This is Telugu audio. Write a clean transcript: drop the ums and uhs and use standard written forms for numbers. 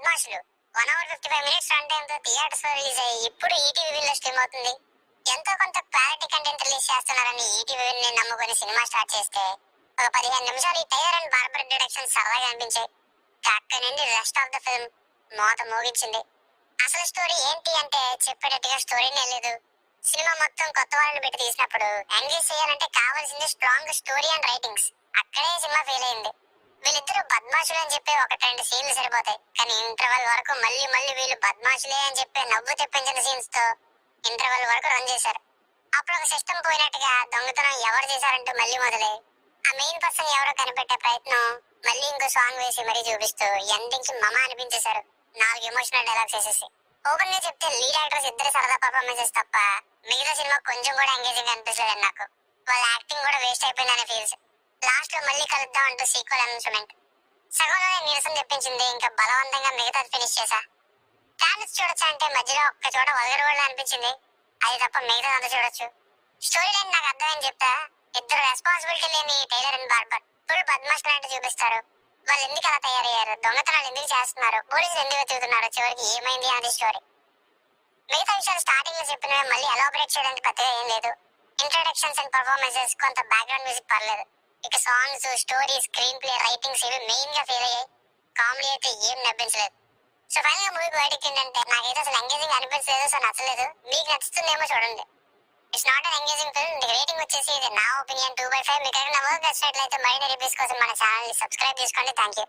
బద్మాషులు 1 hour 55 minutes రన్ టైమ్ తో థియేటర్స్ లో రిలీజ్ అయ్యి ఇప్పుడు ఈటీవీలో స్ట్రీమ్ అవుతుంది. ఎంతో కొంత క్వాలిటీ కంటెంట్ రిలీజ్ చేస్తున్నారని ఈటీవీని నమ్ముకొని సినిమా స్టార్ట్ చేస్తే ఒక 15 నిమిషాలు ఈ టైలర్ అండ్ బార్బర్ ఇంట్రడక్షన్ సరదాగా అనిపించాయి. అక్కడి నుండి రెస్ట్ ఆఫ్ ద ఫిల్మ్ మోత మోగించింది. అసలు స్టోరీ ఏంటి అంటే చెప్పేటట్టుగా స్టోరీనే లేదు. సినిమా మొత్తం కొత్త వాళ్ళని పెట్టి తీసినప్పుడు ఎంగేజ్ చేయాలంటే కావాల్సింది స్ట్రాంగ్ స్టోరీ అండ్ రైటింగ్స్. అక్కడే సినిమా ఫెయిల్ అయింది. వీళ్ళిద్దరూ బద్మాషులు అని చెప్పి 1-2 సీన్లు సరిపోతాయి, కానీ ఇంటర్వెల్ వరకు మళ్ళీ వీళ్ళు బద్మాషులే అని చెప్పి నవ్వు తెప్పించిన సీన్స్ తో ఇంటర్వెల్ వరకు రన్ చేశారు. అప్పుడు ఒక సిస్టమ్ పోయినట్టుగా దొంగతనం ఎవరు చేశారంటూ మళ్ళీ మొదలై ఆ మెయిన్ పర్సన్ ఎవరో కనిపెట్టే ప్రయత్నం మళ్ళీ ఇంకో సాంగ్ వేసి మరీ చూపిస్తూ ఎండింగ్ కి మమ అనిపించేశారు. 4 ఎమోషనల్ డైలాగ్స్ వేసేసి. ఓపెన్ గా చెప్తే లీడ్ యాక్టర్స్ ఇద్దరు సరదా పర్ఫార్మెన్సెస్ తప్ప మిగతా సినిమా కొంచెం కూడా ఎంగేజింగ్ అనిపించలేదు నాకు. వాళ్ళ యాక్టింగ్ కూడా వేస్ట్ అయిపోయిందనే ఫీల్స్. లాస్ట్ లో మళ్ళీ కలుద్దాం అంటూ సీక్వెల్ అనౌన్స్మెంట్ సగంలోనే నీరసం తెప్పించింది. ఇంకా బలవంతంగా మిగతా ఫినిష్ చేశా. ప్లానెట్స్ చూడొచ్చా అంటే మధ్యలో ఒక్క చోట వదలగొడలా అనిపించింది. అది తప్ప మిగతా అంతా చూడొచ్చు. స్టోరీ లైన్ నాకు అర్థమైంది చెప్తా. ఇద్దరు రెస్పాన్సిబిలిటీ లేని టైలర్ అండ్ బార్బర్ ఫుల్ బద్మాష్ లాంటి చూపిస్తారు. వాళ్ళు ఎందుకు అలా తయారయ్యారు, దొంగతనాలు ఎందుకు చేస్తున్నారు, పోలీసులు ఎందుకు వెతుకుతున్నారు, చివరికి ఏమైంది అనేది స్టోరీ. మిగతా విషయాలు స్టార్టింగ్ లో చెప్పినవి మళ్ళీ ఎలాబరేట్ చేయడానికి పెద్దగా ఏం లేదు. ఇంట్రడక్షన్స్ అండ్ పర్ఫార్మెన్సెస్, కొంత బ్యాక్గ్రౌండ్ మ్యూజిక్ పర్లేదు. ఇక songs, story, screen play, writings ఇవి మెయిన్ గా ఫెయిల్ అయ్యాయి. కామెడీ అయితే ఏం నవ్వించలేదు. సో ఫైనల్ గా మూవీకి వర్డిక్ట్ ఏంటంటే నాకైతే అసలు ఎంగేజింగ్ అనిపించలేదు. సో నచ్చలేదు. మీకు నచ్చుతుందేమో చూడండి. It's not an engaging film. Rating వచ్చేసి ఇది నా ఒపీనియన్ 2/5. మీకు నా వర్క్ నచ్చినట్లయితే మరిన్ని రివ్యూస్ కోసం మన ఛానల్ ని సబ్స్క్రైబ్ చేసుకోండి. Thank you.